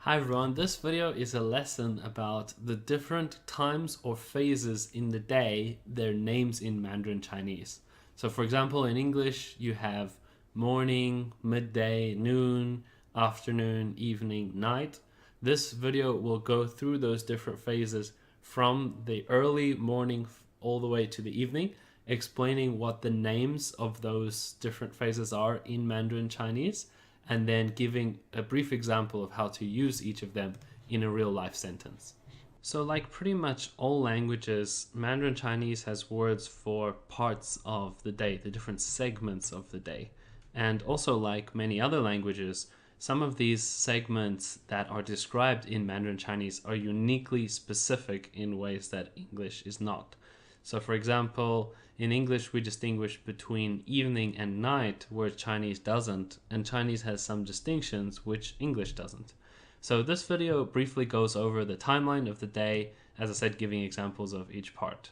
Hi everyone, this video is a lesson about the different times or phases in the day, their names in Mandarin Chinese. So for example, in English, you have morning, midday, noon, afternoon, evening, night. This video will go through those different phases from the early morning all the way to the evening, explaining what the names of those different phases are in Mandarin Chinese, and then giving a brief example of how to use each of them in a real life sentence. So like pretty much all languages, Mandarin Chinese has words for parts of the day, the different segments of the day. And also like many other languages, some of these segments that are described in Mandarin Chinese are uniquely specific in ways that English is not. So for example, in English we distinguish between evening and night, where Chinese doesn't, and Chinese has some distinctions which English doesn't. So this video briefly goes over the timeline of the day, as I said, giving examples of each part.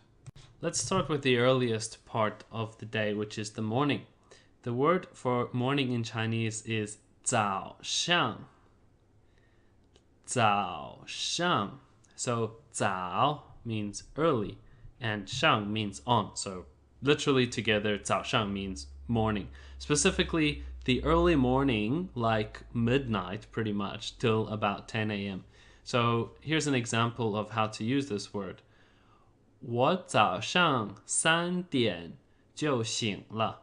Let's start with the earliest part of the day, which is the morning. The word for morning in Chinese is 早上. 早上. So 早 means early, and 上 means on. So literally together, 早上 means morning. Specifically, the early morning, like midnight pretty much, till about 10 a.m. So here's an example of how to use this word. 我早上3点就醒了.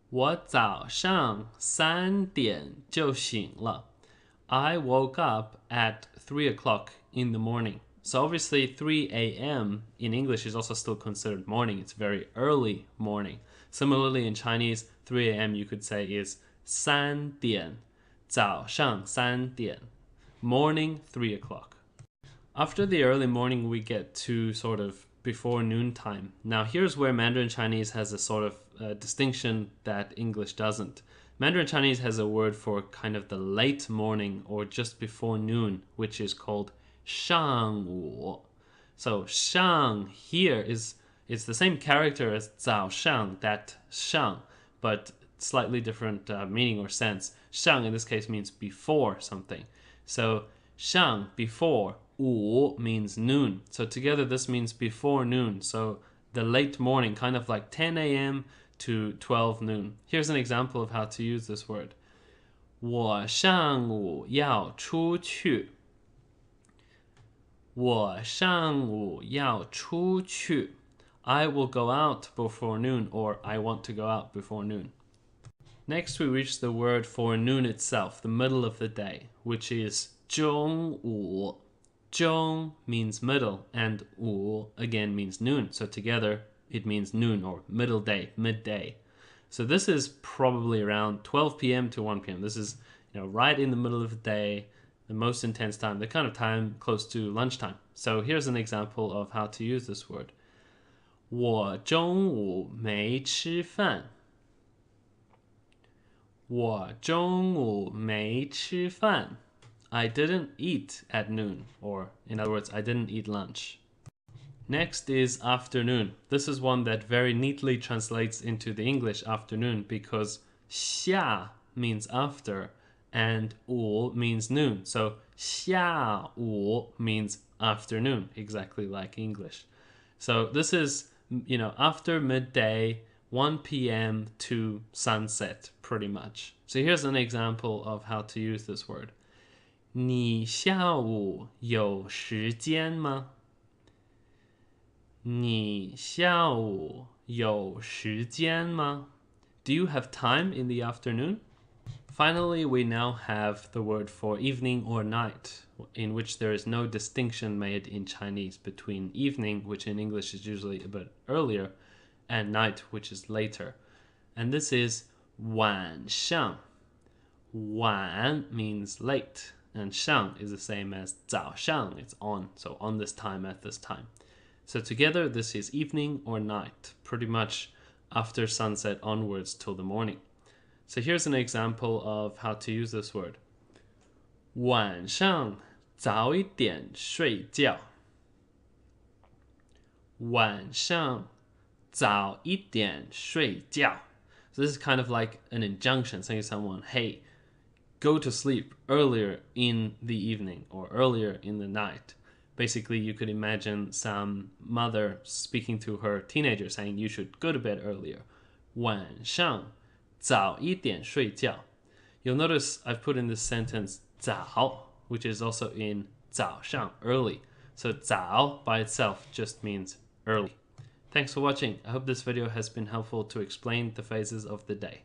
我早上3点就醒了. I woke up at 3 o'clock in the morning. So obviously 3 a.m. in English is also still considered morning. It's very early morning. Similarly in Chinese, 3 a.m. you could say is 3点, 早上3点, morning 3 o'clock. After the early morning, we get to sort of before noon time. Now here's where Mandarin Chinese has a sort of distinction that English doesn't. Mandarin Chinese has a word for kind of the late morning or just before noon, which is called 上午. So 上 here it's the same character as 早上, that 上, but slightly different meaning or sense. 上 in this case means before something. So 上, before, 午 means noon. So together this means before noon. So the late morning, kind of like 10 a.m. to 12 noon. Here's an example of how to use this word. 我上午要出去. 我上午要出去. I will go out before noon, or I want to go out before noon. Next we reach the word for noon itself, the middle of the day, which is 中午. 中 means middle, and 午 again means noon. So together it means noon or middle day, midday. So this is probably around 12 p.m. to 1 p.m. This is, right in the middle of the day, the most intense time, the kind of time close to lunchtime. So here's an example of how to use this word. 我中午没吃饭. 我中午没吃饭. I didn't eat at noon, or in other words, I didn't eat lunch. Next is afternoon. This is one that very neatly translates into the English afternoon because 下 means after and 午 means noon. So 下午 means afternoon, exactly like English. So this is, after midday, 1 p.m. to sunset, pretty much. So here's an example of how to use this word. 你下午有时间吗? 你下午有时间吗? Do you have time in the afternoon? Finally, we now have the word for evening or night, in which there is no distinction made in Chinese between evening, which in English is usually a bit earlier, and night, which is later. And this is 晚上. 晚 means late, and 上 is the same as 早上, it's on, so on this time, at this time. So together, this is evening or night, pretty much after sunset onwards till the morning. So here's an example of how to use this word. 晚上早一点睡觉. 晚上早一点睡觉. So this is kind of like an injunction saying to someone, hey, go to sleep earlier in the evening or earlier in the night. Basically, you could imagine some mother speaking to her teenager saying you should go to bed earlier. 晚上早一点睡觉. You'll notice I've put in this sentence 早, which is also in 早上, early. So 早 by itself just means early. Thanks for watching. I hope this video has been helpful to explain the phases of the day.